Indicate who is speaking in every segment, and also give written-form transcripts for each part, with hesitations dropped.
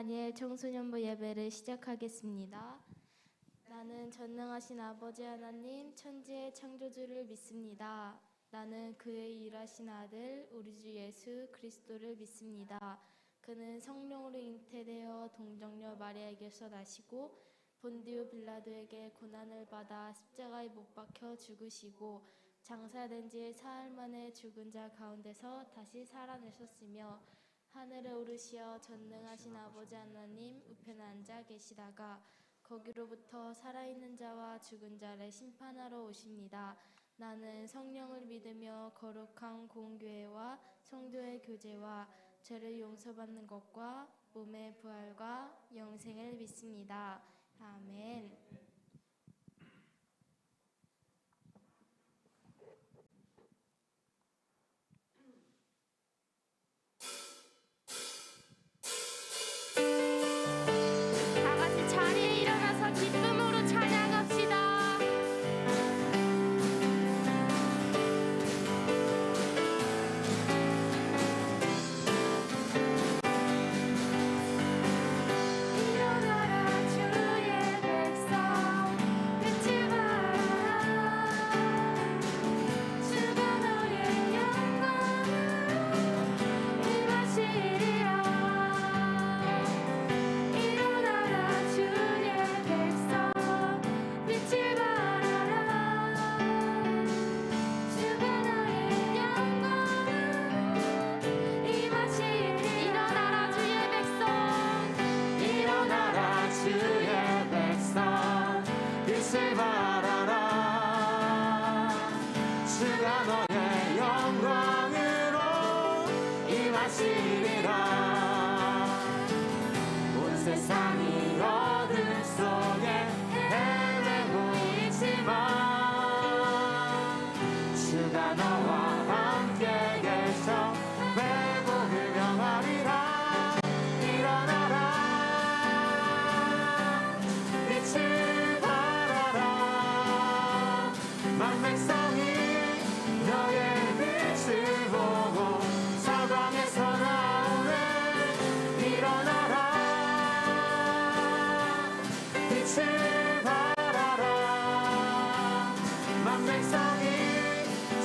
Speaker 1: 다니엘 청소년부 예배를 시작하겠습니다. 나는 전능하신 아버지 하나님 천지의 창조주를 믿습니다. 나는 그의 일하신 아들 우리 주 예수 그리스도를 믿습니다. 그는 성령으로 잉태되어 동정녀 마리아에게서 나시고 본디오 빌라도에게 고난을 받아 십자가에 못 박혀 죽으시고 장사된 지 사흘 만에 죽은 자 가운데서 다시 살아내셨으며 하늘에 오르시어 전능하신 아버지 하나님 우편에 앉아 계시다가 거기로부터 살아있는 자와 죽은 자를 심판하러 오십니다. 나는 성령을 믿으며 거룩한 공교회와 성도의 교제와 죄를 용서받는 것과 몸의 부활과 영생을 믿습니다. 아멘. 다 같이 자리에 일어나서 기쁨으로 찬양합시다.
Speaker 2: 세상이 어둠 속에 헤매고 있지만 주가 너와 함께 계셔 회복을 명하리라. 일어나라 빛을 발하라. 만백성이 너의 빛을 보고 사방에서 나오네. 일어나라 빛을 발하라. 만백성이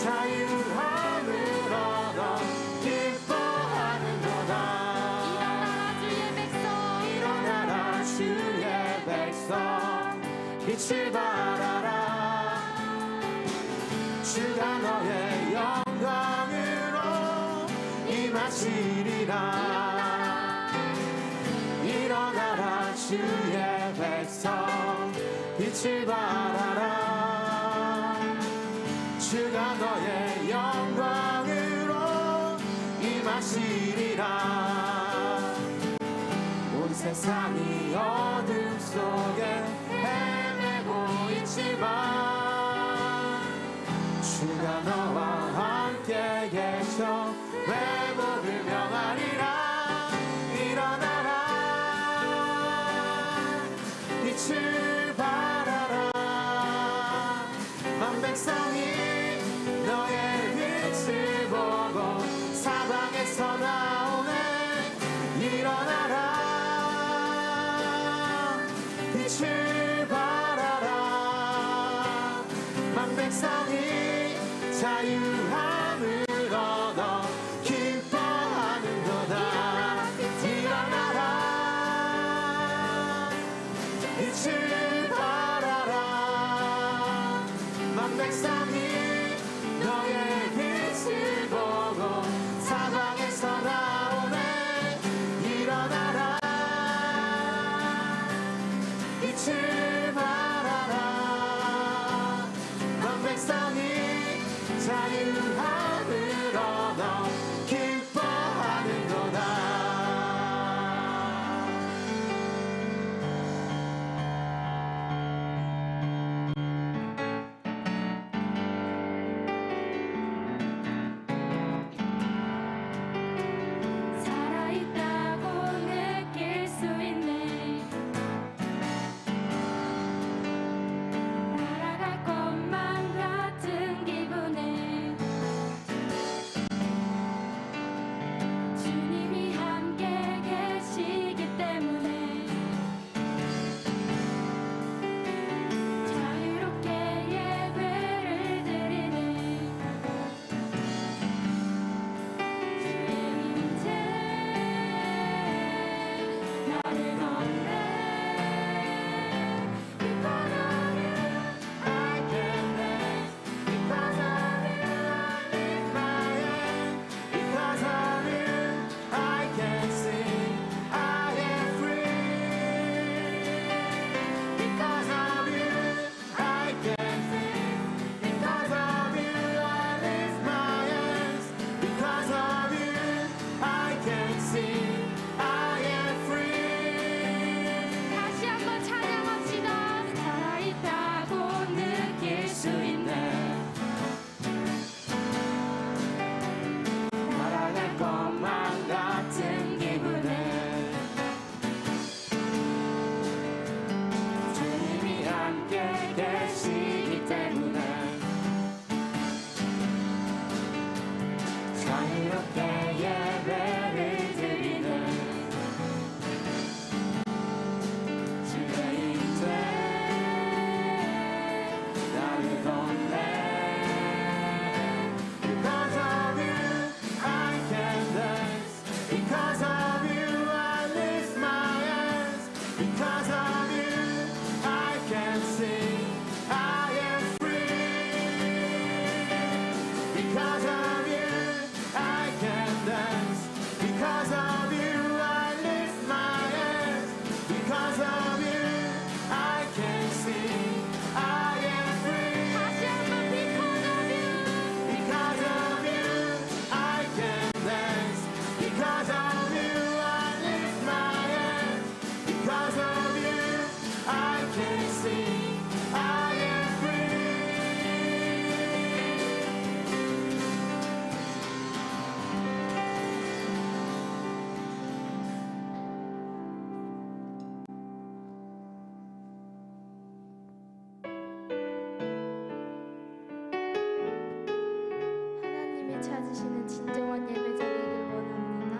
Speaker 2: 자유함을 얻어 기뻐하는도다.
Speaker 1: 일어나라 주의 백성,
Speaker 2: 일어나라 주의 백성 빛을 발하라. 주가 너의 영광으로 임하시리라. 일어나라 주의 백성 빛을 발하라. 주가 너의 영광으로 임하시리라. 온 세상이 어둠 속에 헤매고 있지만 주가 너와 함께 계셔 회복을 명하리라. 일어나라 빛을 발하라. 만백성이 너의 빛을 보고 사방에서 나오네. 일어나라 빛을 발하라. 만백성이 자유함을 얻어 기뻐하는도다. 일어나라 빛을 발하라. 만백성이 너의 빛을 보고 사방에서 나오네. 일어나라 빛을 발하라. 만백성이 자유함을 얻어 기뻐하는도다.
Speaker 1: 살아있다고 느낄 수 있네. 날아갈 것만 같은 기분에
Speaker 2: sing, I am free.
Speaker 1: 하나님이 찾으시는 진정한 예배 드리길 원합니다.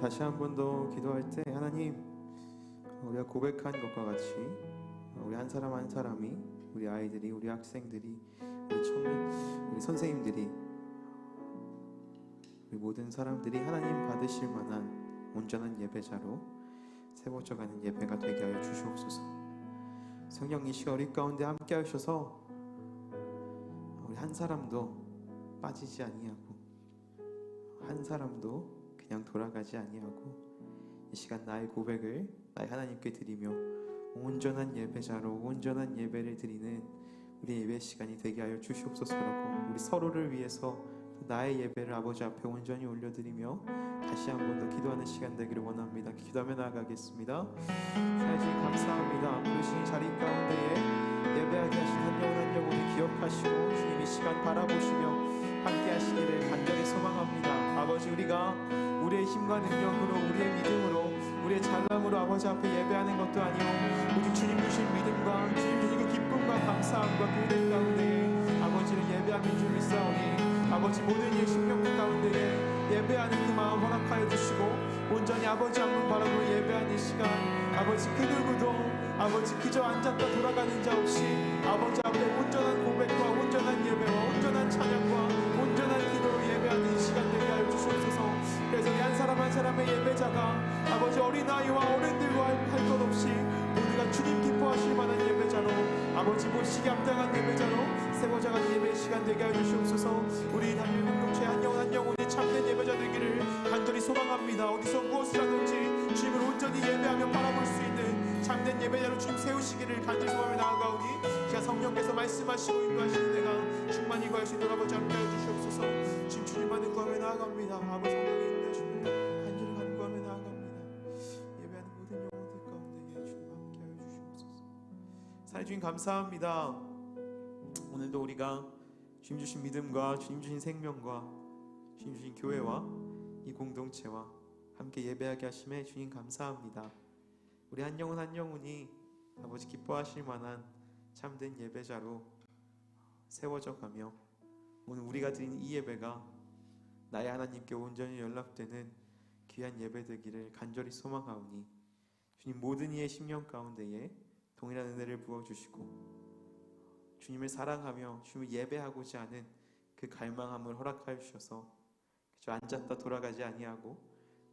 Speaker 3: 다시 한 번 더 기도할 때 하나님, 우리가 고백한 것과 같이 우리 한 사람 한 사람이, 우리 아이들이, 우리 학생들이, 우리 청년, 우리 선생님들이, 우리 모든 사람들이 하나님 받으실 만한 온전한 예배자로 세워져가는 예배가 되게 하여 주시옵소서. 성령 이 시간 우리 가운데 함께 하셔서 우리 한 사람도 빠지지 아니하고 한 사람도 그냥 돌아가지 아니하고 이 시간 나의 고백을 나의 하나님께 드리며 온전한 예배자로 온전한 예배를 드리는 우리 예배 시간이 되게 하여 주시옵소서라고, 우리 서로를 위해서 나의 예배를 아버지 앞에 온전히 올려드리며 다시 한 번 더 기도하는 시간 되기를 원합니다. 기도하며 나아가겠습니다. 주님 감사합니다. 부르신 자리 가운데에 예배하게 하신 한 영혼 한 영혼을 기억하시고 주님 이 시간 바라보시며 함께 하시기를 간절히 소망합니다. 아버지, 우리가 우리의 힘과 능력으로, 우리의 믿음으로, 우리의 잘남으로 아버지 앞에 예배하는 것도 아니오, 우리 주님 주신 믿음과 주님 주신 그 기쁨과 감사함과 그 은혜 가운데에 아버지를 예배하는 줄 믿사오니 아버지 모든 일 심령 가운데에 예배하는 그 마음 허락하여 주시고 온전히 아버지 앞을 바라보고 예배하는 시간, 아버지 그 누구도 아버지 그저 앉았다 돌아가는 자 없이 아버지 앞에 온전한 고백과 온전한 예배와 온전한 찬양과 온전한 기도로 예배하는 이 시간 되게 하여 주시옵소서. 그래서 한 사람 한 사람의 예배자가 아버지 어린아이와 어른들과 할 것 없이 모두가 주님 기뻐하실 만한 예배자로, 아버지 못시기 합당한 예배자로 세워져가는 예배 시간 되게 하여 주시옵소서. 우리 단일 공동체 한 영혼 한 영혼이 참된 예배자 되기를 간절히 소망합니다. 어디서 무엇을 하든지 주님을 온전히 예배하며 바라볼 수 있는 참된 예배자로 주님 세우시기를 간절히 소망하며 나아가오니 제가 성령께서 말씀하시고 인도하시는 내가 충만히 구할 수 있도록 아버지 함께 하여 주시옵소서. 지금 주님만을 구하며 나아갑니다. 아버지 성령의 인도하심을 간절히 간구하며 나아갑니다. 예배하는 모든 영혼들 가운데 주님 함께 하여 주시옵소서. 사랑해 주님 감사합니다. 오늘도 우리가 주님 주신 믿음과 주님 주신 생명과 주님 주신 교회와 이 공동체와 함께 예배하게 하심에 주님 감사합니다. 우리 한 영혼 한 영혼이 아버지 기뻐하실 만한 참된 예배자로 세워져 가며 오늘 우리가 드리는 이 예배가 나의 하나님께 온전히 연락되는 귀한 예배 되기를 간절히 소망하오니 주님 모든 이의 심령 가운데에 동일한 은혜를 부어주시고 주님을 사랑하며 주님을 예배하고자 하는 그 갈망함을 허락하여 주셔서 그저 앉았다 돌아가지 아니하고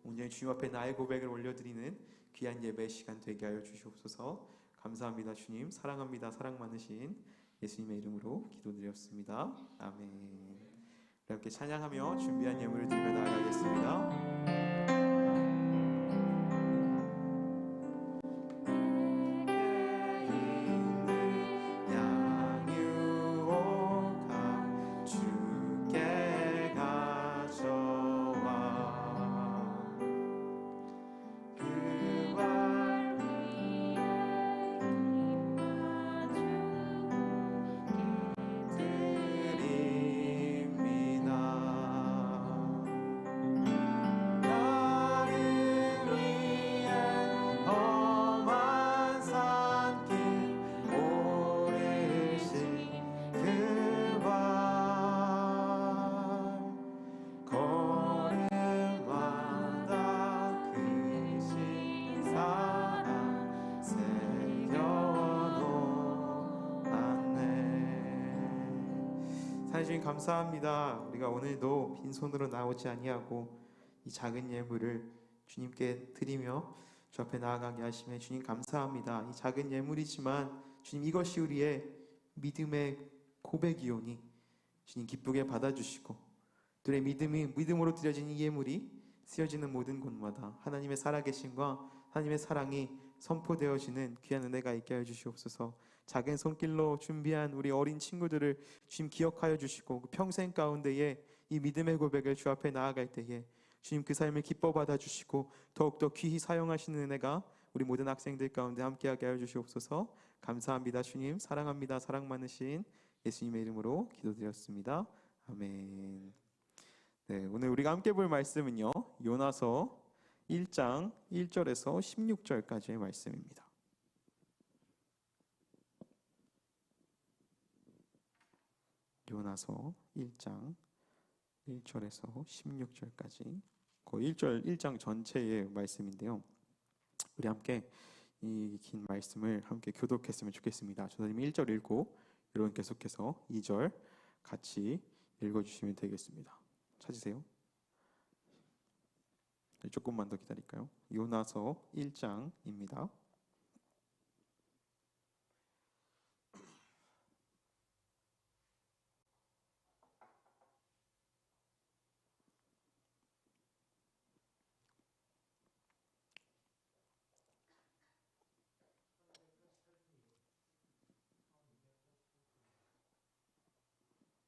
Speaker 3: 온전히 주님 앞에 나의 고백을 올려드리는 귀한 예배의 시간 되게 하여 주시옵소서. 감사합니다. 주님 사랑합니다. 사랑 많으신 예수님의 이름으로 기도드렸습니다. 아멘. 이렇게 찬양하며 준비한 예물을 드리며 나아가겠습니다. 주님 감사합니다. 우리가 오늘도 빈손으로 나오지 아니하고 이 작은 예물을 주님께 드리며 주 앞에 나아가게 하심에 주님 감사합니다. 이 작은 예물이지만 주님 이것이 우리의 믿음의 고백이오니 주님 기쁘게 받아주시고 우리의 믿음으로 드려진 이 예물이 쓰여지는 모든 곳마다 하나님의 살아계심과 하나님의 사랑이 선포되어지는 귀한 은혜가 있게 하여 주시옵소서. 작은 손길로 준비한 우리 어린 친구들을 주님 기억하여 주시고 그 평생 가운데에 이 믿음의 고백을 주 앞에 나아갈 때에 주님 그 삶을 기뻐 받아주시고 더욱더 귀히 사용하시는 은혜가 우리 모든 학생들 가운데 함께하게 하여 주시옵소서. 감사합니다. 주님 사랑합니다. 사랑 많으신 예수님의 이름으로 기도드렸습니다. 아멘. 네, 오늘 우리가 함께 볼 말씀은요 요나서 1장 1절에서 16절까지의 말씀입니다. 요나서 1장 1절에서 16절까지 거의 1장 전체의 말씀인데요. 우리 함께 이 긴 말씀을 함께 교독했으면 좋겠습니다. 전사님이 1절 읽고 여러분 계속해서 2절 같이 읽어주시면 되겠습니다. 찾으세요? 조금만 더 기다릴까요? 요나서 1장입니다.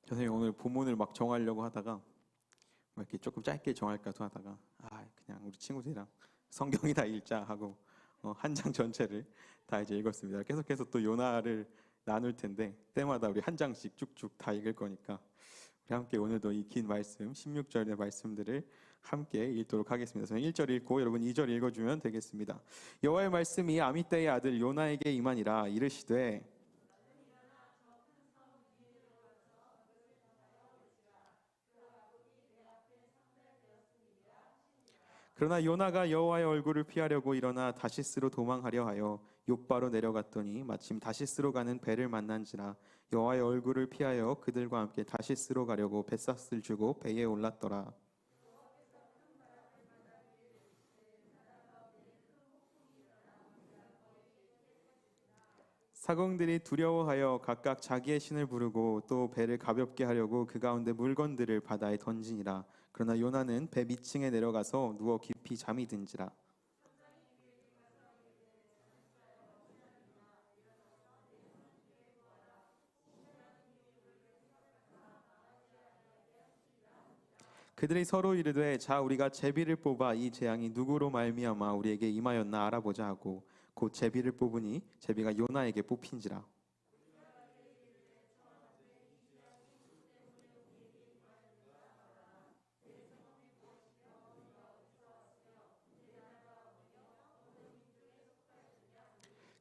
Speaker 3: 선생님 오늘 본문을 막 정하려고 하다가 막 이렇게 조금 짧게 정할까도 하다가 그냥 우리 친구들이랑 성경이 다 읽자 하고 한 장 전체를 다 이제 읽었습니다. 계속해서 또 요나를 나눌 텐데 때마다 우리 한 장씩 쭉쭉 다 읽을 거니까 우리 함께 오늘도 이 긴 말씀 16절의 말씀들을 함께 읽도록 하겠습니다. 저는 1절 읽고 여러분 2절 읽어주면 되겠습니다. 여호와의 말씀이 아미떼의 아들 요나에게 임하니라. 이르시되 그러나 요나가 여호와의 얼굴을 피하려고 일어나 다시스로 도망하려 하여 욥바로 내려갔더니 마침 다시스로 가는 배를 만난지라. 여호와의 얼굴을 피하여 그들과 함께 다시스로 가려고 뱃삭을 주고 배에 올랐더라. 사공들이 두려워하여 각각 자기의 신을 부르고 또 배를 가볍게 하려고 그 가운데 물건들을 바다에 던지니라. 그러나 요나는 배 밑층에 내려가서 누워 깊이 잠이 든지라. 그들이 서로 이르되 자 우리가 제비를 뽑아 이 재앙이 누구로 말미암아 우리에게 임하였나 알아보자 하고 곧 제비를 뽑으니 제비가 요나에게 뽑힌지라.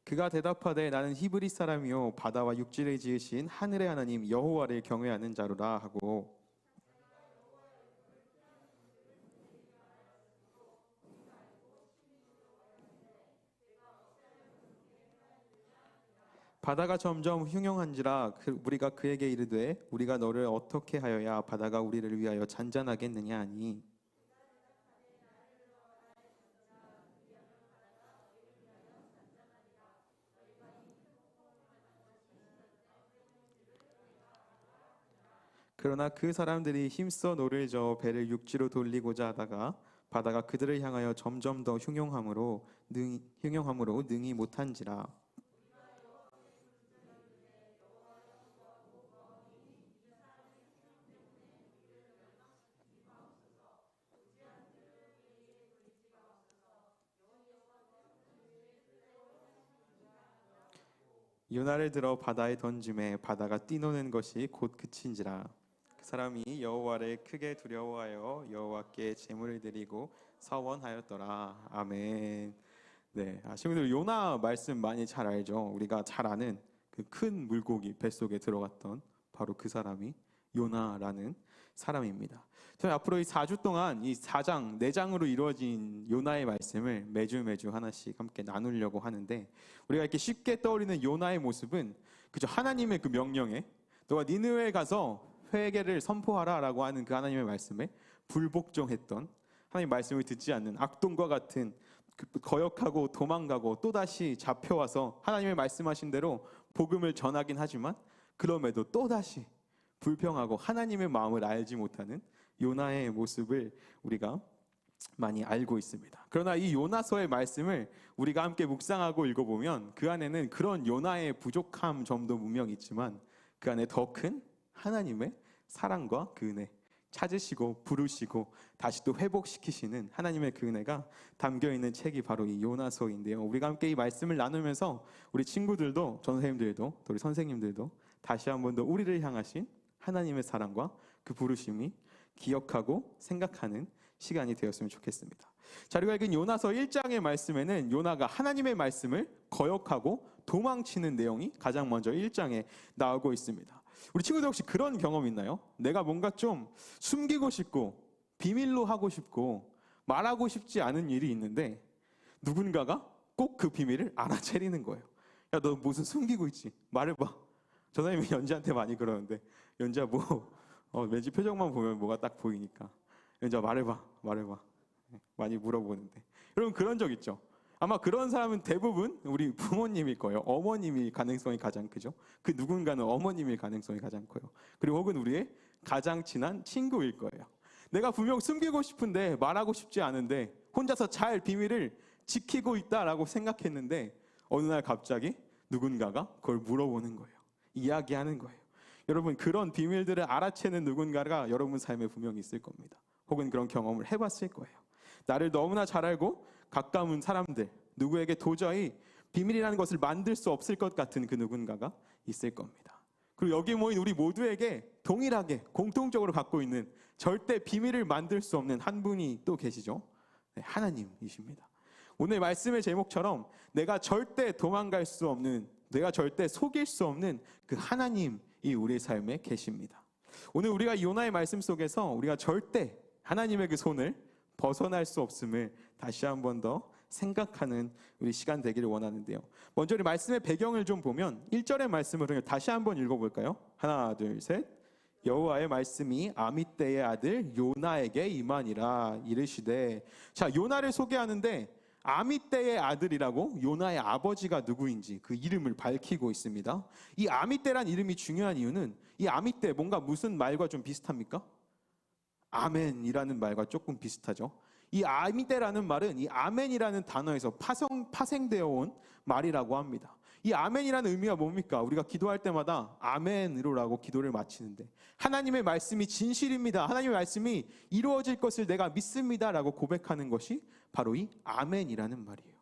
Speaker 3: 그가 대답하되 나는 히브리 사람이요 바다와 육지를 지으신 하늘의 하나님 여호와를 경외하는 자로라 하고 바다가 점점 흉용한지라. 우리가 그에게 이르되 우리가 너를 어떻게 하여야 바다가 우리를 위하여 잔잔하겠느냐 하니 그러나 그 사람들이 힘써 노를 저어 배를 육지로 돌리고자 하다가 바다가 그들을 향하여 점점 더 흉용함으로 능히 못한지라. 요나를 들어 바다에 던짐에 바다가 뛰노는 것이 곧 그친지라. 그 사람이 여호와를 크게 두려워하여 여호와께 제물을 드리고 서원하였더라. 아멘. 네, 친구들 요나 말씀 많이 잘 알죠? 우리가 잘 아는 그 큰 물고기 뱃속에 들어갔던 바로 그 사람이 요나라는 사람입니다. 저희 앞으로 이 4주 동안 이 4장, 4장으로 이루어진 요나의 말씀을 매주 하나씩 함께 나누려고 하는데 우리가 이렇게 쉽게 떠올리는 요나의 모습은 그저 하나님의 그 명령에 너가 니느웨에 가서 회개를 선포하라라고 하는 그 하나님의 말씀에 불복종했던 하나님 말씀을 듣지 않는 악동과 같은 거역하고 도망가고 또다시 잡혀와서 하나님의 말씀하신 대로 복음을 전하긴 하지만 그럼에도 또다시 불평하고 하나님의 마음을 알지 못하는 요나의 모습을 우리가 많이 알고 있습니다. 그러나 이 요나서의 말씀을 우리가 함께 묵상하고 읽어보면 그 안에는 그런 요나의 부족함 점도 분명히 있지만 그 안에 더 큰 하나님의 사랑과 그 은혜, 찾으시고 부르시고 다시 또 회복시키시는 하나님의 그 은혜가 담겨있는 책이 바로 이 요나서인데요. 우리가 함께 이 말씀을 나누면서 우리 친구들도 전선생님들도 또 우리 선생님들도 다시 한 번 더 우리를 향하신 하나님의 사랑과 그 부르심이 기억하고 생각하는 시간이 되었으면 좋겠습니다. 자, 우리가 읽은 요나서 1장의 말씀에는 요나가 하나님의 말씀을 거역하고 도망치는 내용이 가장 먼저 1장에 나오고 있습니다. 우리 친구들 혹시 그런 경험 있나요? 내가 뭔가 좀 숨기고 싶고 비밀로 하고 싶고 말하고 싶지 않은 일이 있는데 누군가가 꼭 그 비밀을 알아채리는 거예요. 야, 너 무슨 숨기고 있지? 말해봐. 전사님이 연지한테 많이 그러는데, 연지야 왠지 표정만 보면 뭐가 딱 보이니까, 연지야 말해봐. 많이 물어보는데, 여러분 그런 적 있죠? 아마 그런 사람은 대부분 우리 부모님일 거예요. 어머님일 가능성이 가장 크죠. 그 누군가는 어머님일 가능성이 가장 커요. 그리고 혹은 우리의 가장 친한 친구일 거예요. 내가 분명 숨기고 싶은데 말하고 싶지 않은데 혼자서 잘 비밀을 지키고 있다라고 생각했는데 어느 날 갑자기 누군가가 그걸 물어보는 거예요. 이야기하는 거예요. 여러분 그런 비밀들을 알아채는 누군가가 여러분 삶에 분명히 있을 겁니다. 혹은 그런 경험을 해봤을 거예요. 나를 너무나 잘 알고 가까운 사람들, 누구에게 도저히 비밀이라는 것을 만들 수 없을 것 같은 그 누군가가 있을 겁니다. 그리고 여기 모인 우리 모두에게 동일하게 공통적으로 갖고 있는 절대 비밀을 만들 수 없는 한 분이 또 계시죠. 네, 하나님이십니다. 오늘 말씀의 제목처럼 내가 절대 도망갈 수 없는, 내가 절대 속일 수 없는 그 하나님이 우리의 삶에 계십니다. 오늘 우리가 요나의 말씀 속에서 우리가 절대 하나님의 그 손을 벗어날 수 없음을 다시 한 번 더 생각하는 우리 시간 되기를 원하는데요. 먼저 우리 말씀의 배경을 좀 보면 1절의 말씀을 다시 한번 읽어볼까요? 하나 둘 셋. 여호와의 말씀이 아미떼의 아들 요나에게 임하니라 이르시되. 자, 요나를 소개하는데 아미떼의 아들이라고 요나의 아버지가 누구인지 그 이름을 밝히고 있습니다. 이 아미떼란 이름이 중요한 이유는 이 아미떼 뭔가 무슨 말과 좀 비슷합니까? 아멘이라는 말과 조금 비슷하죠. 이 아미떼라는 말은 이 아멘이라는 단어에서 파생되어 온 말이라고 합니다. 이 아멘이라는 의미가 뭡니까? 우리가 기도할 때마다 아멘으로라고 기도를 마치는데 하나님의 말씀이 진실입니다. 하나님의 말씀이 이루어질 것을 내가 믿습니다라고 고백하는 것이 바로 이 아멘이라는 말이에요.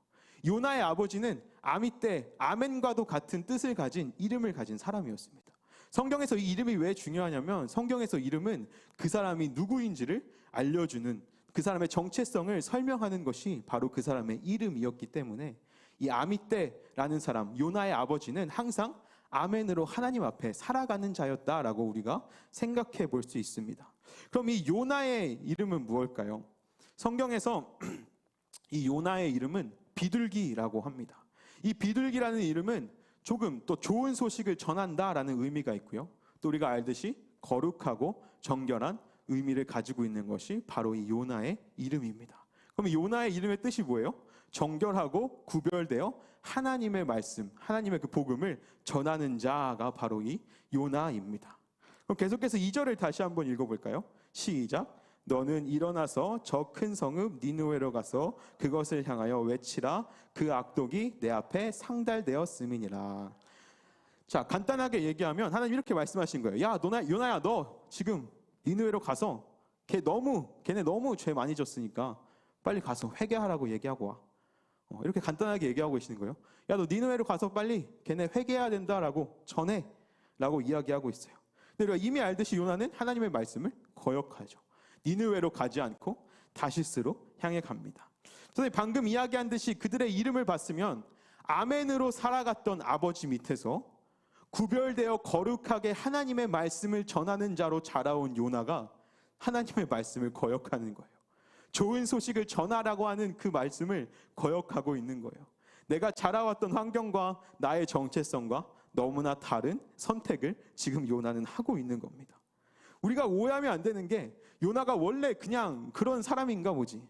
Speaker 3: 요나의 아버지는 아미떼, 아멘과도 같은 뜻을 가진 이름을 가진 사람이었습니다. 성경에서 이 이름이 왜 중요하냐면 성경에서 이름은 그 사람이 누구인지를 알려주는, 그 사람의 정체성을 설명하는 것이 바로 그 사람의 이름이었기 때문에 이 아미떼라는 사람, 요나의 아버지는 항상 아멘으로 하나님 앞에 살아가는 자였다라고 우리가 생각해 볼 수 있습니다. 그럼 이 요나의 이름은 무엇일까요? 성경에서 이 요나의 이름은 비둘기라고 합니다. 이 비둘기라는 이름은 조금 또 좋은 소식을 전한다라는 의미가 있고요. 또 우리가 알듯이 거룩하고 정결한 의미를 가지고 있는 것이 바로 이 요나의 이름입니다. 그럼 이 요나의 이름의 뜻이 뭐예요? 정결하고 구별되어 하나님의 말씀, 하나님의 그 복음을 전하는 자가 바로 이 요나입니다. 그럼 계속해서 2절을 다시 한번 읽어볼까요? 시작. 너는 일어나서 저 큰 성읍 니느웨로 가서 그것을 향하여 외치라. 그 악독이 내 앞에 상달되었음이니라. 자, 간단하게 얘기하면 하나님 이렇게 말씀하신 거예요. 야, 요나야, 너 지금 니느웨로 가서 걔네 너무 죄 많이 졌으니까 빨리 가서 회개하라고 얘기하고 와. 이렇게 간단하게 얘기하고 계시는 거예요. 야, 너 니느웨로 가서 빨리 걔네 회개해야 된다라고 전해 라고 이야기하고 있어요. 근데 우리가 이미 알듯이 요나는 하나님의 말씀을 거역하죠. 니느웨로 가지 않고 다시스로 향해 갑니다. 선생님 방금 이야기한 듯이 그들의 이름을 봤으면 아멘으로 살아갔던 아버지 밑에서 구별되어 거룩하게 하나님의 말씀을 전하는 자로 자라온 요나가 하나님의 말씀을 거역하는 거예요. 좋은 소식을 전하라고 하는 그 말씀을 거역하고 있는 거예요. 내가 자라왔던 환경과 나의 정체성과 너무나 다른 선택을 지금 요나는 하고 있는 겁니다. 우리가 오해하면 안 되는 게 요나가 원래 그냥 그런 사람인가 보지.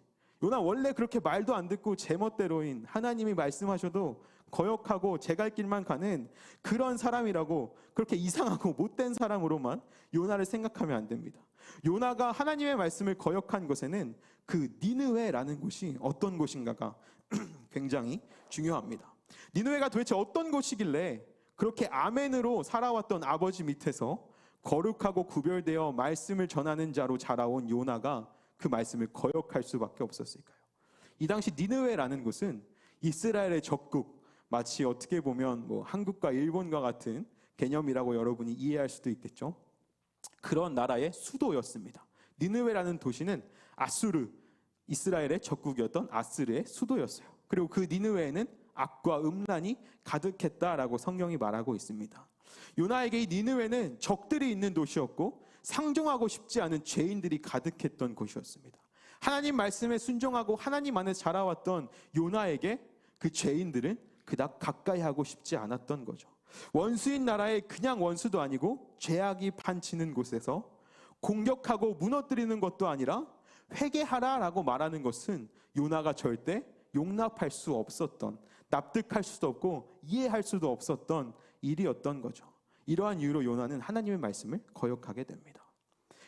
Speaker 3: 요나 원래 그렇게 말도 안 듣고 제멋대로인 하나님이 말씀하셔도 거역하고 제 갈 길만 가는 그런 사람이라고 그렇게 이상하고 못된 사람으로만 요나를 생각하면 안 됩니다. 요나가 하나님의 말씀을 거역한 것에는 그 니느웨라는 곳이 어떤 곳인가가 굉장히 중요합니다. 니느웨가 도대체 어떤 곳이길래 그렇게 아멘으로 살아왔던 아버지 밑에서 거룩하고 구별되어 말씀을 전하는 자로 자라온 요나가 그 말씀을 거역할 수밖에 없었을까요? 이 당시 니느웨라는 곳은 이스라엘의 적국, 마치 어떻게 보면 한국과 일본과 같은 개념이라고 여러분이 이해할 수도 있겠죠. 그런 나라의 수도였습니다. 니느웨라는 도시는 아수르, 이스라엘의 적국이었던 아스르의 수도였어요. 그리고 그 니느웨에는 악과 음란이 가득했다라고 성경이 말하고 있습니다. 요나에게 이 니느웨는 적들이 있는 도시였고 상종하고 싶지 않은 죄인들이 가득했던 곳이었습니다. 하나님 말씀에 순종하고 하나님 안에 자라왔던 요나에게 그 죄인들은 그닥 가까이 하고 싶지 않았던 거죠. 원수인 나라에 그냥 원수도 아니고 죄악이 판치는 곳에서 공격하고 무너뜨리는 것도 아니라 회개하라라고 말하는 것은 요나가 절대 용납할 수 없었던, 납득할 수도 없고 이해할 수도 없었던 일이었던 거죠. 이러한 이유로 요나는 하나님의 말씀을 거역하게 됩니다.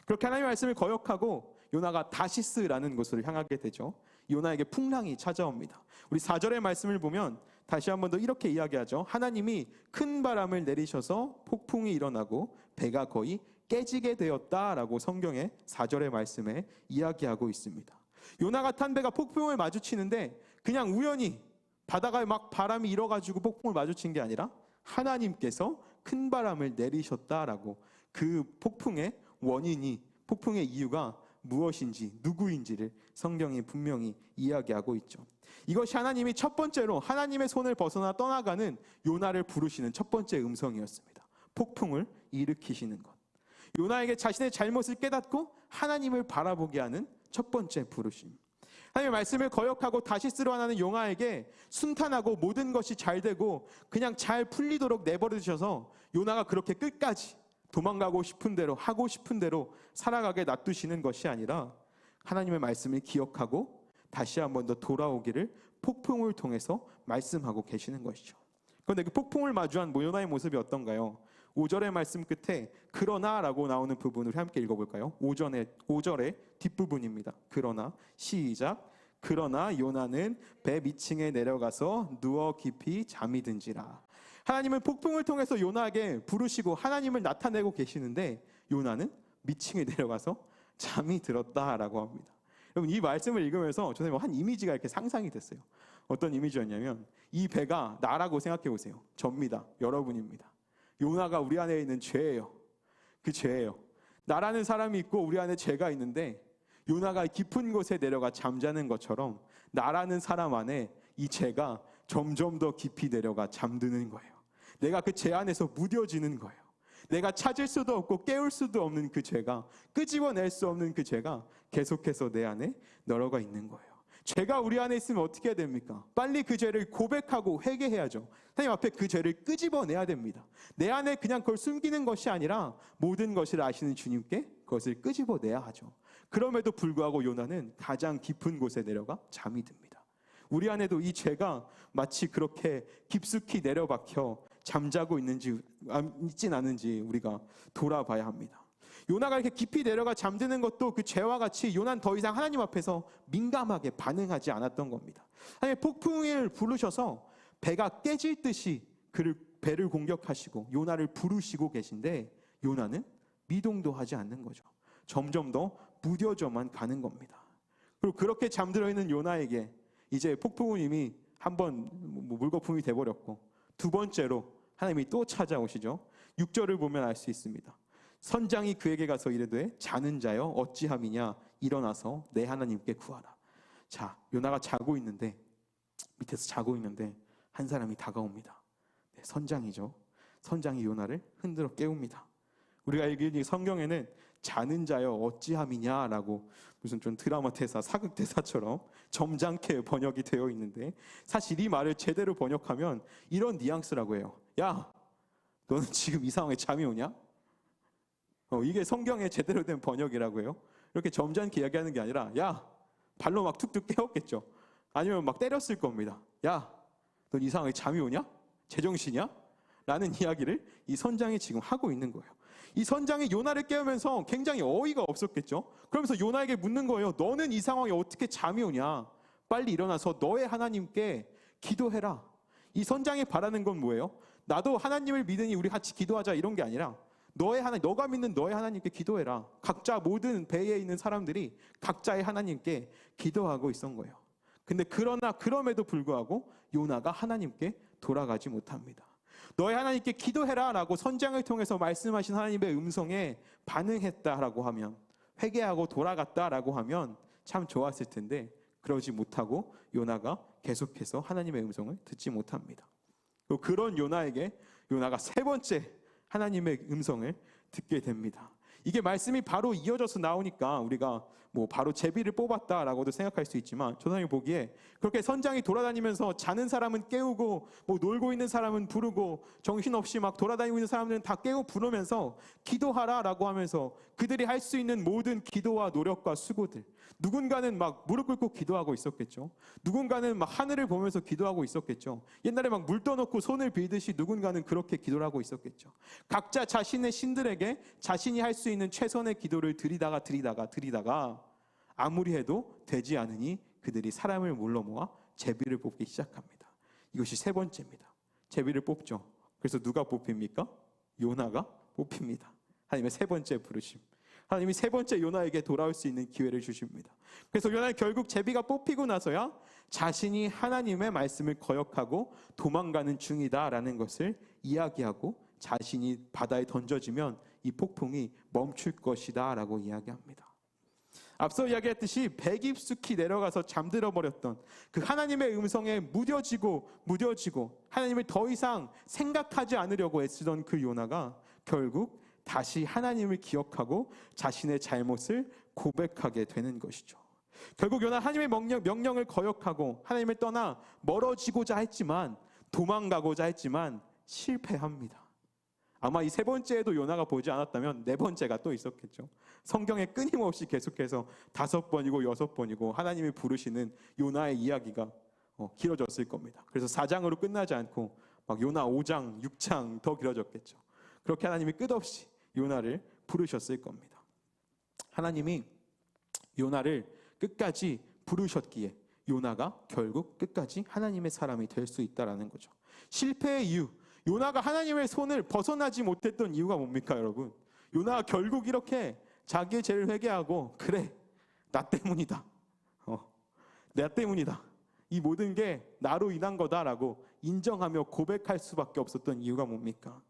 Speaker 3: 그렇게 하나님의 말씀을 거역하고 요나가 다시스라는 곳을 향하게 되죠. 요나에게 풍랑이 찾아옵니다. 우리 4절의 말씀을 보면 다시 한 번 더 이렇게 이야기하죠. 하나님이 큰 바람을 내리셔서 폭풍이 일어나고 배가 거의 깨지게 되었다라고 성경의 4절의 말씀에 이야기하고 있습니다. 요나가 탄 배가 폭풍을 마주치는데 그냥 우연히 바다가 막 바람이 일어가지고 폭풍을 마주친 게 아니라 하나님께서 큰 바람을 내리셨다라고, 그 폭풍의 원인이, 폭풍의 이유가 무엇인지, 누구인지를 성경이 분명히 이야기하고 있죠. 이것이 하나님이 첫 번째로 하나님의 손을 벗어나 떠나가는 요나를 부르시는 첫 번째 음성이었습니다. 폭풍을 일으키시는 것. 요나에게 자신의 잘못을 깨닫고 하나님을 바라보게 하는 첫 번째 부르심. 하나님의 말씀을 거역하고 다시스로 하는 요나에게 순탄하고 모든 것이 잘 되고 그냥 잘 풀리도록 내버려두셔서 요나가 그렇게 끝까지 도망가고 싶은 대로, 하고 싶은 대로 살아가게 놔두시는 것이 아니라 하나님의 말씀을 기억하고 다시 한 번 더 돌아오기를 폭풍을 통해서 말씀하고 계시는 것이죠. 그런데 그 폭풍을 마주한 요나의 모습이 어떤가요? 5절의 말씀 끝에 그러나라고 나오는 부분을 함께 읽어볼까요? 5절의 뒷부분입니다. 그러나, 시작. 그러나 요나는 배 밑층에 내려가서 누워 깊이 잠이 든지라. 하나님은 폭풍을 통해서 요나에게 부르시고 하나님을 나타내고 계시는데 요나는 밑층에 내려가서 잠이 들었다라고 합니다. 여러분, 이 말씀을 읽으면서 저는 한 이미지가 이렇게 상상이 됐어요. 어떤 이미지였냐면 이 배가 나라고 생각해 보세요. 접니다. 여러분입니다. 요나가 우리 안에 있는 죄예요. 그 죄예요. 나라는 사람이 있고 우리 안에 죄가 있는데 요나가 깊은 곳에 내려가 잠자는 것처럼 나라는 사람 안에 이 죄가 점점 더 깊이 내려가 잠드는 거예요. 내가 그 죄 안에서 무뎌지는 거예요. 내가 찾을 수도 없고 깨울 수도 없는 그 죄가, 끄집어낼 수 없는 그 죄가 계속해서 내 안에 늘어가 있는 거예요. 죄가 우리 안에 있으면 어떻게 해야 됩니까? 빨리 그 죄를 고백하고 회개해야죠. 하나님 앞에 그 죄를 끄집어내야 됩니다. 내 안에 그냥 그걸 숨기는 것이 아니라 모든 것을 아시는 주님께 그것을 끄집어내야 하죠. 그럼에도 불구하고 요나는 가장 깊은 곳에 내려가 잠이 듭니다. 우리 안에도 이 죄가 마치 그렇게 깊숙이 내려박혀 잠자고 있진 않은지 우리가 돌아봐야 합니다. 요나가 이렇게 깊이 내려가 잠드는 것도 그 죄와 같이 요나는 더 이상 하나님 앞에서 민감하게 반응하지 않았던 겁니다. 하나님 폭풍을 부르셔서 배가 깨질 듯이 그를 배를 공격하시고 요나를 부르시고 계신데 요나는 미동도 하지 않는 거죠. 점점 더 무뎌져만 가는 겁니다. 그리고 그렇게 잠들어 있는 요나에게 이제 폭풍은 이미 한번 물거품이 돼버렸고 두 번째로 하나님이 또 찾아오시죠. 6절을 보면 알 수 있습니다. 선장이 그에게 가서 이르되 자는 자여 어찌함이냐 일어나서 내 하나님께 구하라. 자, 요나가 자고 있는데 밑에서 자고 있는데 한 사람이 다가옵니다. 네, 선장이죠. 선장이 요나를 흔들어 깨웁니다. 우리가 읽은 이 성경에는 자는 자여 어찌함이냐라고 무슨 좀 드라마 대사, 사극 대사처럼 점잖게 번역이 되어 있는데 사실 이 말을 제대로 번역하면 이런 뉘앙스라고 해요. 야, 너는 지금 이 상황에 잠이 오냐? 이게 성경의 제대로 된 번역이라고 해요. 이렇게 점잖게 이야기하는 게 아니라 야, 발로 막 툭툭 깨웠겠죠. 아니면 막 때렸을 겁니다. 야, 넌 이 상황에 잠이 오냐? 제정신이야? 라는 이야기를 이 선장이 지금 하고 있는 거예요. 이 선장이 요나를 깨우면서 굉장히 어이가 없었겠죠. 그러면서 요나에게 묻는 거예요. 너는 이 상황에 어떻게 잠이 오냐? 빨리 일어나서 너의 하나님께 기도해라. 이 선장이 바라는 건 뭐예요? 나도 하나님을 믿으니 우리 같이 기도하자 이런 게 아니라 너가 믿는 너의 하나님께 기도해라. 각자 모든 배에 있는 사람들이 각자의 하나님께 기도하고 있었던 거예요. 근데 그럼에도 불구하고 요나가 하나님께 돌아가지 못합니다. 너의 하나님께 기도해라 라고 선장을 통해서 말씀하신 하나님의 음성에 반응했다라고 하면, 회개하고 돌아갔다라고 하면 참 좋았을 텐데 그러지 못하고 요나가 계속해서 하나님의 음성을 듣지 못합니다. 그런 요나에게 요나가 세 번째 하나님의 음성을 듣게 됩니다. 이게 말씀이 바로 이어져서 나오니까 우리가 뭐 바로 제비를 뽑았다라고도 생각할 수 있지만 전사님이 보기에 그렇게 선장이 돌아다니면서 자는 사람은 깨우고 뭐 놀고 있는 사람은 부르고 정신없이 막 돌아다니고 있는 사람들은 다 깨우고 부르면서 기도하라라고 하면서 그들이 할 수 있는 모든 기도와 노력과 수고들, 누군가는 막 무릎 꿇고 기도하고 있었겠죠. 누군가는 막 하늘을 보면서 기도하고 있었겠죠. 옛날에 막 물 떠놓고 손을 빌듯이 누군가는 그렇게 기도를 하고 있었겠죠. 각자 자신의 신들에게 자신이 할 수 있는 최선의 기도를 드리다가 아무리 해도 되지 않으니 그들이 사람을 몰러 모아 제비를 뽑기 시작합니다. 이것이 세 번째입니다. 제비를 뽑죠. 그래서 누가 뽑힙니까? 요나가 뽑힙니다. 하나님의 세 번째 부르심. 하나님이 세 번째 요나에게 돌아올 수 있는 기회를 주십니다. 그래서 요나는 결국 제비가 뽑히고 나서야 자신이 하나님의 말씀을 거역하고 도망가는 중이다라는 것을 이야기하고 자신이 바다에 던져지면 이 폭풍이 멈출 것이다 라고 이야기합니다. 앞서 이야기했듯이 배 깊숙이 내려가서 잠들어 버렸던 그 하나님의 음성에 무뎌지고 하나님을 더 이상 생각하지 않으려고 애쓰던 그 요나가 결국 다시 하나님을 기억하고 자신의 잘못을 고백하게 되는 것이죠. 결국 요나 하나님의 명령을 거역하고 하나님을 떠나 멀어지고자 했지만, 도망가고자 했지만 실패합니다. 아마 이 세 번째에도 요나가 보지 않았다면 네 번째가 또 있었겠죠. 성경에 끊임없이 계속해서 5번이고 6번이고 하나님이 부르시는 요나의 이야기가 길어졌을 겁니다. 그래서 4장으로 끝나지 않고 막 요나 5장, 6장 더 길어졌겠죠. 그렇게 하나님이 끝없이 요나를 부르셨을 겁니다. 하나님이 요나를 끝까지 부르셨기에 요나가 결국 끝까지 하나님의 사람이 될 수 있다라는 거죠. 실패의 이유, 요나가 하나님의 손을 벗어나지 못했던 이유가 뭡니까, 여러분? 요나가 결국 이렇게 자기의 죄를 회개하고, 그래, 나 때문이다. 나 때문이다. 이 모든 게 나로 인한 거다라고 인정하며 고백할 수밖에 없었던 이유가 뭡니까?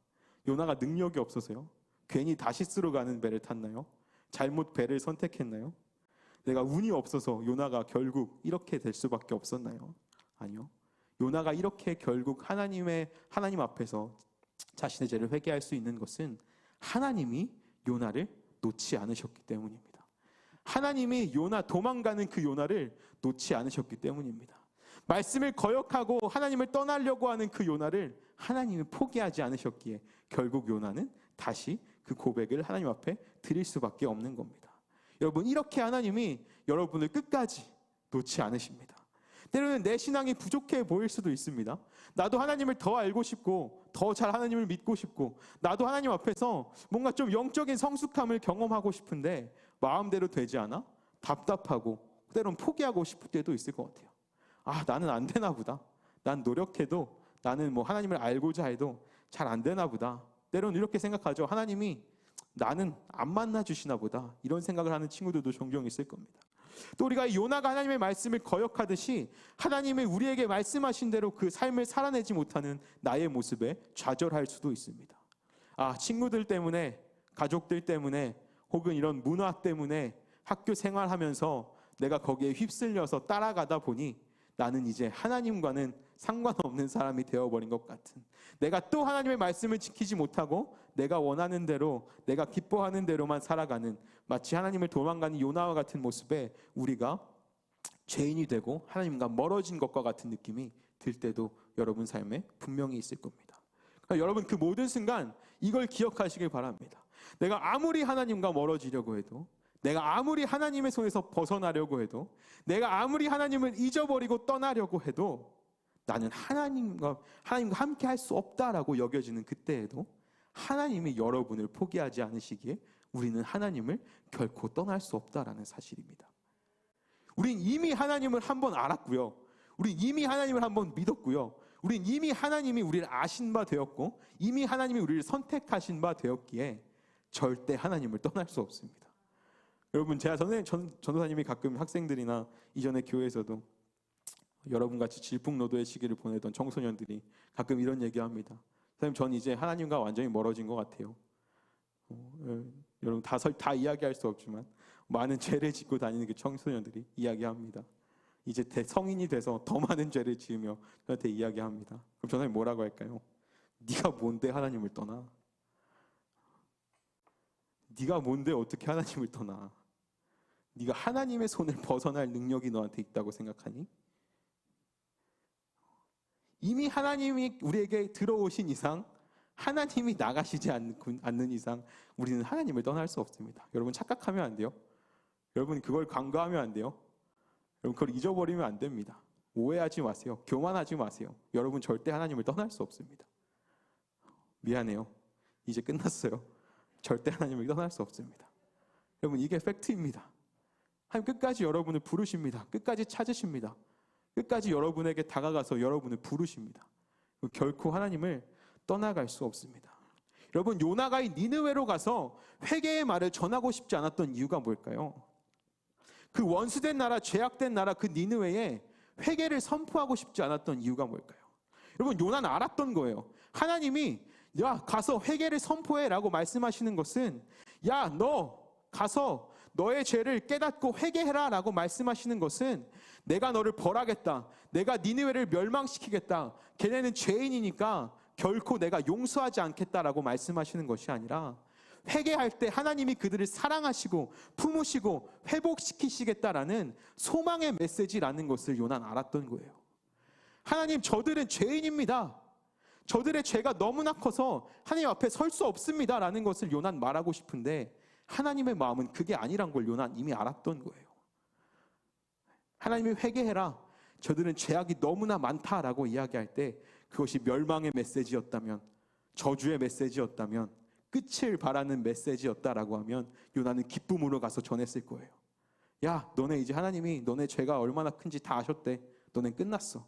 Speaker 3: 요나가 능력이 없어서요? 괜히 다시스로 가는 배를 탔나요? 잘못 배를 선택했나요? 내가 운이 없어서 요나가 결국 이렇게 될 수밖에 없었나요? 아니요. 요나가 이렇게 결국 하나님 앞에서 자신의 죄를 회개할 수 있는 것은 하나님이 요나를 놓지 않으셨기 때문입니다. 하나님이 도망가는 그 요나를 놓지 않으셨기 때문입니다. 말씀을 거역하고 하나님을 떠나려고 하는 그 요나를 하나님이 포기하지 않으셨기에 결국 요나는 다시 그 고백을 하나님 앞에 드릴 수밖에 없는 겁니다. 여러분, 이렇게 하나님이 여러분을 끝까지 놓지 않으십니다. 때로는 내 신앙이 부족해 보일 수도 있습니다. 나도 하나님을 더 알고 싶고 더 잘 하나님을 믿고 싶고 나도 하나님 앞에서 뭔가 좀 영적인 성숙함을 경험하고 싶은데 마음대로 되지 않아 답답하고 때로는 포기하고 싶을 때도 있을 것 같아요. 나는 안 되나 보다. 난 노력해도 나는 뭐 하나님을 알고자 해도 잘 안 되나 보다. 때로는 이렇게 생각하죠. 하나님이 나는 안 만나 주시나 보다. 이런 생각을 하는 친구들도 종종 있을 겁니다. 또 우리가 요나가 하나님의 말씀을 거역하듯이 하나님이 우리에게 말씀하신 대로 그 삶을 살아내지 못하는 나의 모습에 좌절할 수도 있습니다. 친구들 때문에, 가족들 때문에, 혹은 이런 문화 때문에 학교 생활하면서 내가 거기에 휩쓸려서 따라가다 보니 나는 이제 하나님과는 상관없는 사람이 되어버린 것 같은, 내가 또 하나님의 말씀을 지키지 못하고 내가 원하는 대로, 내가 기뻐하는 대로만 살아가는, 마치 하나님을 도망가는 요나와 같은 모습에 우리가 죄인이 되고 하나님과 멀어진 것과 같은 느낌이 들 때도 여러분 삶에 분명히 있을 겁니다. 그러니까 여러분, 그 모든 순간 이걸 기억하시길 바랍니다. 내가 아무리 하나님과 멀어지려고 해도, 내가 아무리 하나님의 손에서 벗어나려고 해도, 내가 아무리 하나님을 잊어버리고 떠나려고 해도 나는 하나님과 함께 할 수 없다라고 여겨지는 그때에도 하나님이 여러분을 포기하지 않으시기에 우리는 하나님을 결코 떠날 수 없다라는 사실입니다. 우린 이미 하나님을 한번 알았고요. 우린 이미 하나님을 한번 믿었고요. 우린 이미 하나님이 우리를 아신 바 되었고 이미 하나님이 우리를 선택하신 바 되었기에 절대 하나님을 떠날 수 없습니다. 여러분, 제가 전도사님이 가끔 학생들이나 이전에 교회에서도 여러분같이 질풍노도의 시기를 보내던 청소년들이 가끔 이런 얘기합니다. 선생님, 전 이제 하나님과 완전히 멀어진 것 같아요. 여러분 다 이야기할 수 없지만 많은 죄를 짓고 다니는 그 청소년들이 이야기합니다. 이제 성인이 돼서 더 많은 죄를 지으며 저한테 이야기합니다. 그럼 전사님 뭐라고 할까요? 네가 뭔데 하나님을 떠나? 네가 뭔데 어떻게 하나님을 떠나? 네가 하나님의 손을 벗어날 능력이 너한테 있다고 생각하니? 이미 하나님이 우리에게 들어오신 이상, 하나님이 나가시지 않는 이상 우리는 하나님을 떠날 수 없습니다. 여러분 착각하면 안 돼요. 여러분 그걸 간과하면 안 돼요. 여러분 그걸 잊어버리면 안 됩니다. 오해하지 마세요. 교만하지 마세요. 여러분 절대 하나님을 떠날 수 없습니다. 미안해요. 이제 끝났어요. 절대 하나님을 떠날 수 없습니다. 여러분 이게 팩트입니다. 하나님 끝까지 여러분을 부르십니다. 끝까지 찾으십니다. 끝까지 여러분에게 다가가서 여러분을 부르십니다. 결코 하나님을 떠나갈 수 없습니다. 여러분 요나가 이 니느웨로 가서 회개의 말을 전하고 싶지 않았던 이유가 뭘까요? 그 원수된 나라, 죄악된 나라 그 니느웨에 회개를 선포하고 싶지 않았던 이유가 뭘까요? 여러분 요나는 알았던 거예요. 하나님이 야 가서 회개를 선포해라고 말씀하시는 것은 야 너 가서 너의 죄를 깨닫고 회개해라 라고 말씀하시는 것은 내가 너를 벌하겠다. 내가 니느웨를 멸망시키겠다. 걔네는 죄인이니까 결코 내가 용서하지 않겠다라고 말씀하시는 것이 아니라 회개할 때 하나님이 그들을 사랑하시고 품으시고 회복시키시겠다라는 소망의 메시지라는 것을 요나는 알았던 거예요. 하나님 저들은 죄인입니다. 저들의 죄가 너무나 커서 하나님 앞에 설 수 없습니다 라는 것을 요나는 말하고 싶은데 하나님의 마음은 그게 아니란 걸 요나는 이미 알았던 거예요. 하나님이 회개해라. 저들은 죄악이 너무나 많다라고 이야기할 때 그것이 멸망의 메시지였다면, 저주의 메시지였다면, 끝을 바라는 메시지였다라고 하면 요나는 기쁨으로 가서 전했을 거예요. 야 너네 이제 하나님이 너네 죄가 얼마나 큰지 다 아셨대. 너네 끝났어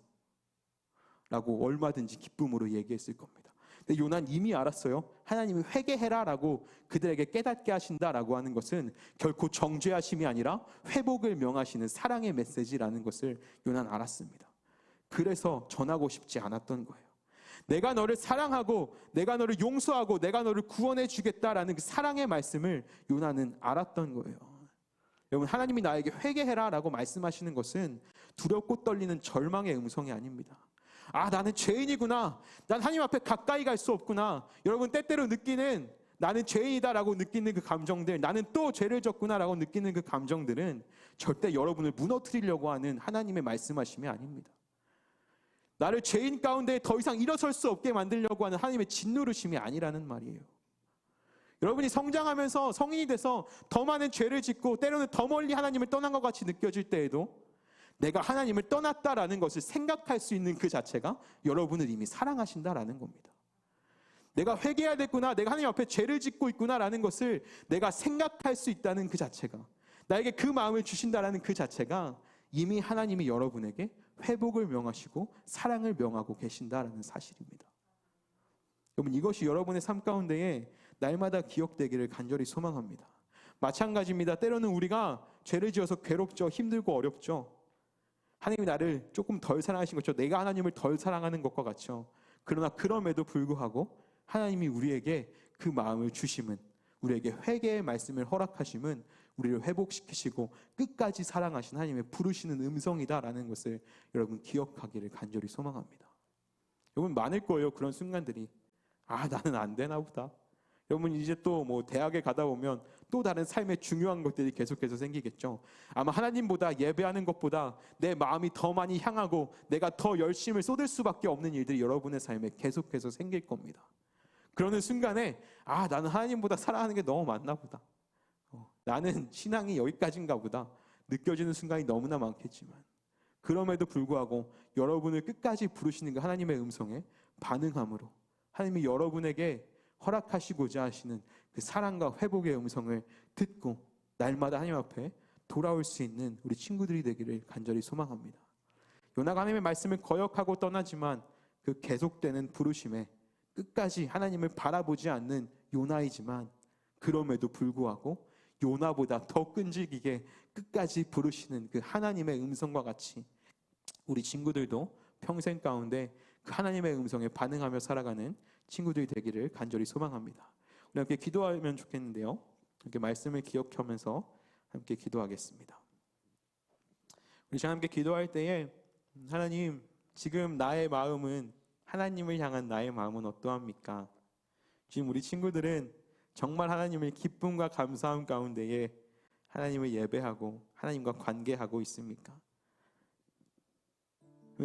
Speaker 3: 라고 얼마든지 기쁨으로 얘기했을 겁니다. 근데 요나는 이미 알았어요. 하나님이 회개해라 라고 그들에게 깨닫게 하신다라고 하는 것은 결코 정죄하심이 아니라 회복을 명하시는 사랑의 메시지라는 것을 요나는 알았습니다. 그래서 전하고 싶지 않았던 거예요. 내가 너를 사랑하고 내가 너를 용서하고 내가 너를 구원해 주겠다라는 그 사랑의 말씀을 요나는 알았던 거예요. 여러분 하나님이 나에게 회개해라 라고 말씀하시는 것은 두렵고 떨리는 절망의 음성이 아닙니다. 아 나는 죄인이구나. 난 하나님 앞에 가까이 갈 수 없구나. 여러분 때때로 느끼는 나는 죄인이다라고 느끼는 그 감정들, 나는 또 죄를 졌구나라고 느끼는 그 감정들은 절대 여러분을 무너뜨리려고 하는 하나님의 말씀하심이 아닙니다. 나를 죄인 가운데 더 이상 일어설 수 없게 만들려고 하는 하나님의 짓누르심이 아니라는 말이에요. 여러분이 성장하면서 성인이 돼서 더 많은 죄를 짓고 때로는 더 멀리 하나님을 떠난 것 같이 느껴질 때에도 내가 하나님을 떠났다라는 것을 생각할 수 있는 그 자체가 여러분을 이미 사랑하신다라는 겁니다. 내가 회개해야 됐구나, 내가 하나님 앞에 죄를 짓고 있구나라는 것을 내가 생각할 수 있다는 그 자체가, 나에게 그 마음을 주신다라는 그 자체가 이미 하나님이 여러분에게 회복을 명하시고 사랑을 명하고 계신다라는 사실입니다. 여러분 이것이 여러분의 삶 가운데에 날마다 기억되기를 간절히 소망합니다. 마찬가지입니다. 때로는 우리가 죄를 지어서 괴롭죠. 힘들고 어렵죠. 하나님이 나를 조금 덜 사랑하신 것처럼 내가 하나님을 덜 사랑하는 것과 같죠. 그러나 그럼에도 불구하고 하나님이 우리에게 그 마음을 주심은, 우리에게 회개의 말씀을 허락하심은 우리를 회복시키시고 끝까지 사랑하신 하나님의 부르시는 음성이다라는 것을 여러분 기억하기를 간절히 소망합니다. 여러분 많을 거예요. 그런 순간들이. 아 나는 안 되나 보다. 여러분 이제 또 뭐 대학에 가다 보면 또 다른 삶의 중요한 것들이 계속해서 생기겠죠. 아마 하나님보다 예배하는 것보다 내 마음이 더 많이 향하고 내가 더 열심을 쏟을 수밖에 없는 일들이 여러분의 삶에 계속해서 생길 겁니다. 그러는 순간에 아 나는 하나님보다 사랑하는 게 너무 많나 보다. 나는 신앙이 여기까지인가 보다 느껴지는 순간이 너무나 많겠지만 그럼에도 불구하고 여러분을 끝까지 부르시는 그 하나님의 음성에 반응함으로 하나님이 여러분에게 허락하시고자 하시는 그 사랑과 회복의 음성을 듣고 날마다 하나님 앞에 돌아올 수 있는 우리 친구들이 되기를 간절히 소망합니다. 요나가 하나님의 말씀을 거역하고 떠나지만 그 계속되는 부르심에 끝까지 하나님을 바라보지 않는 요나이지만 그럼에도 불구하고 요나보다 더 끈질기게 끝까지 부르시는 그 하나님의 음성과 같이 우리 친구들도 평생 가운데 그 하나님의 음성에 반응하며 살아가는 친구들이 되기를 간절히 소망합니다. 우리 함께 기도하면 좋겠는데요. 이렇게 말씀을 기억하면서 함께 기도하겠습니다. 우리 함께 기도할 때에 하나님, 지금 나의 마음은 하나님을 향한 나의 마음은 어떠합니까? 지금 우리 친구들은 정말 하나님을 기쁨과 감사함 가운데에 하나님을 예배하고 하나님과 관계하고 있습니까?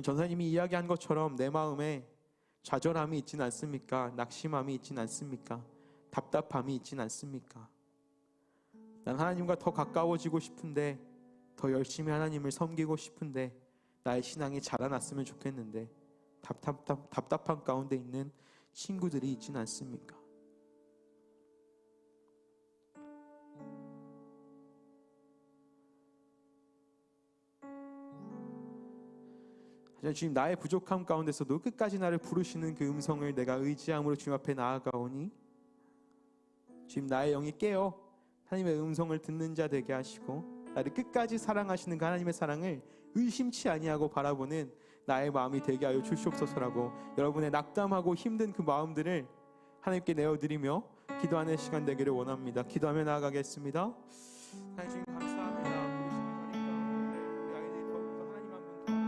Speaker 3: 전사님이 이야기한 것처럼 내 마음에 좌절함이 있진 않습니까? 낙심함이 있진 않습니까? 답답함이 있진 않습니까? 난 하나님과 더 가까워지고 싶은데, 더 열심히 하나님을 섬기고 싶은데, 나의 신앙이 자라났으면 좋겠는데 답답한 가운데 있는 친구들이 있진 않습니까? 하지만 주님, 나의 부족함 가운데서도 끝까지 나를 부르시는 그 음성을 내가 의지함으로 주님 앞에 나아가오니 주님, 나의 영이 깨어 하나님의 음성을 듣는 자 되게 하시고 나를 끝까지 사랑하시는 그 하나님의 사랑을 의심치 아니하고 바라보는 나의 마음이 되게 하여 주시옵소서라고, 여러분의 낙담하고 힘든 그 마음들을 하나님께 내어드리며 기도하는 시간 되기를 원합니다. 기도하며 나아가겠습니다. 하나님, 주님 감사합니다. 부르심을 가리켜 우리 아이들이 더욱더 하나님 한 분 더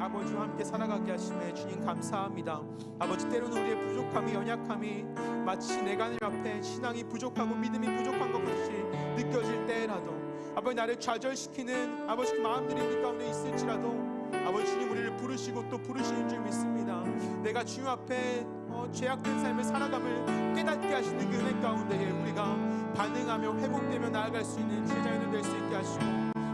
Speaker 3: 아버지와 함께 살아가게 하심에 주님 감사합니다. 아버지, 때로는 우리의 부족함이, 연약함이 마치 내가 하나님 앞에 신앙이 부족하고 믿음이 부족한 것 같이 느껴질 때라도 아버지, 나를 좌절시키는 아버지 그 마음들이 우리 가운데 있을지라도 아버지 주님, 우리를 부르시고 또 부르시는 줄 믿습니다. 내가 주님 앞에 죄악된 삶을 살아감을 깨닫게 하시는 그 은혜 가운데에 우리가 반응하며 회복되며 나아갈 수 있는 주의 자녀들 될 수 있게 하시고,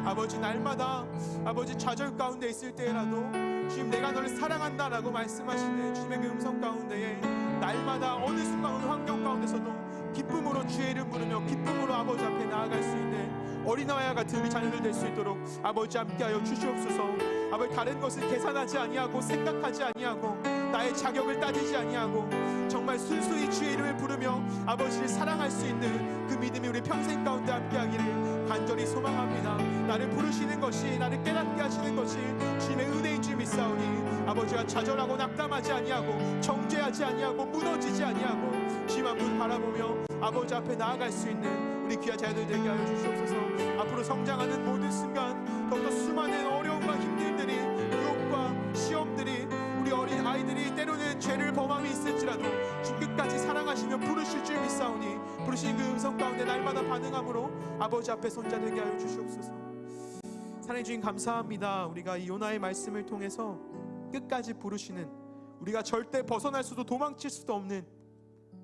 Speaker 3: 아버지 날마다 아버지 좌절 가운데 있을 때라도 주님, 내가 너를 사랑한다라고 말씀하시는 주님의 그 음성 가운데에 날마다 어느 순간 어느 환경 가운데서도 기쁨으로 주의 이름 부르며 기쁨으로 아버지 앞에 나아갈 수 있는 어린아이와 같은 우리 자녀들 될 수 있도록 아버지 함께하여 주시옵소서. 아버지, 다른 것을 계산하지 아니하고 생각하지 아니하고 나의 자격을 따지지 아니하고 정말 순수히 주의 이름을 부르며 아버지를 사랑할 수 있는 그 믿음이 우리 평생 가운데 함께하기를 간절히 소망합니다. 나를 부르시는 것이, 나를 깨닫게 하시는 것이 주님의 은혜인 줄 믿사오니 아버지가 좌절하고 낙담하지 아니하고 정죄하지 아니하고 무너지지 아니하고 주님 한 분 바라보며 아버지 앞에 나아갈 수 있는 우리 귀한 자녀들 되게 하여 주시옵소서. 앞으로 성장하는 모든 순간 더욱더 수많은 어려움과 힘들들이, 유혹과 시험들이, 우리 어린 아이들이 때로는 죄를 범함이 있을지라도 주 끝까지 사랑하시며 부르실 줄 믿사오니 부르신 그 음성 가운데 날마다 반응함으로 아버지 앞에 손자 되게 하여 주시옵소서. 사랑해 주님 감사합니다. 우리가 이 요나의 말씀을 통해서 끝까지 부르시는, 우리가 절대 벗어날 수도 도망칠 수도 없는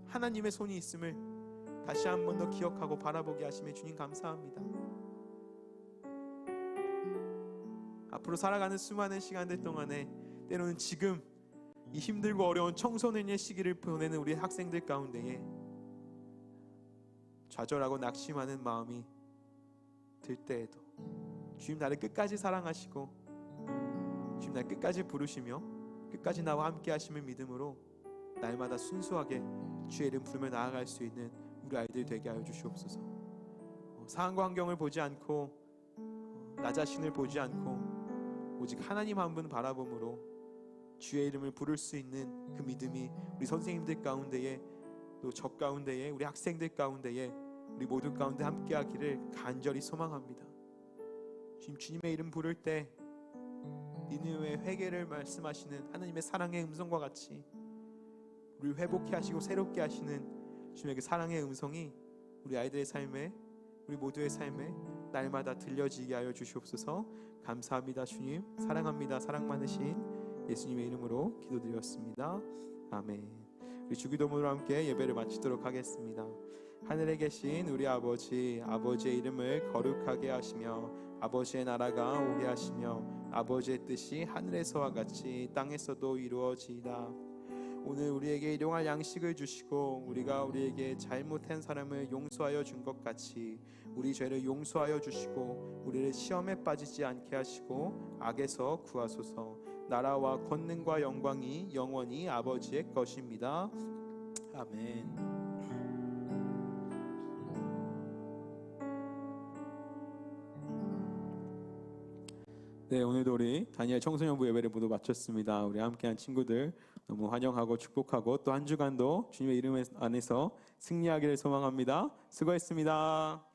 Speaker 3: 하나님의 손이 있음을 다시 한 번 더 기억하고 바라보게 하심에 주님 감사합니다. 앞으로 살아가는 수많은 시간들 동안에 때로는 지금 이 힘들고 어려운 청소년의 시기를 보내는 우리 학생들 가운데에 좌절하고 낙심하는 마음이 들 때에도 주님, 나를 끝까지 사랑하시고 주님, 나를 끝까지 부르시며 끝까지 나와 함께 하심을 믿음으로 날마다 순수하게 주의 이름 부르며 나아갈 수 있는 우리 아이들 되게 하여 주시옵소서. 상황과 환경을 보지 않고 나 자신을 보지 않고 오직 하나님 한 분 바라봄으로 주의 이름을 부를 수 있는 그 믿음이 우리 선생님들 가운데에, 또 저 가운데에, 우리 학생들 가운데에, 우리 모두 가운데 함께하기를 간절히 소망합니다. 주님의 이름 부를 때 니느웨의 회개를 말씀하시는 하나님의 사랑의 음성과 같이 우리를 회복케 하시고 새롭게 하시는 주님의 그 사랑의 음성이 우리 아이들의 삶에, 우리 모두의 삶에 날마다 들려지게 하여 주시옵소서. 감사합니다. 주님 사랑합니다. 사랑 많으신 예수님의 이름으로 기도드렸습니다. 아멘. 우리 주기도문으로 함께 예배를 마치도록 하겠습니다. 하늘에 계신 우리 아버지, 아버지의 이름을 거룩하게 하시며 아버지의 나라가 오게 하시며 아버지의 뜻이 하늘에서와 같이 땅에서도 이루어지이다. 오늘 우리에게 일용할 양식을 주시고 우리가 우리에게 잘못한 사람을 용서하여 준 것 같이 우리 죄를 용서하여 주시고 우리를 시험에 빠지지 않게 하시고 악에서 구하소서. 나라와 권능과 영광이 영원히 아버지의 것입니다. 아멘. 네, 오늘도 우리 다니엘 청소년부 예배를 모두 마쳤습니다. 우리 함께한 친구들 너무 환영하고 축복하고 또 한 주간도 주님의 이름 안에서 승리하기를 소망합니다. 수고했습니다.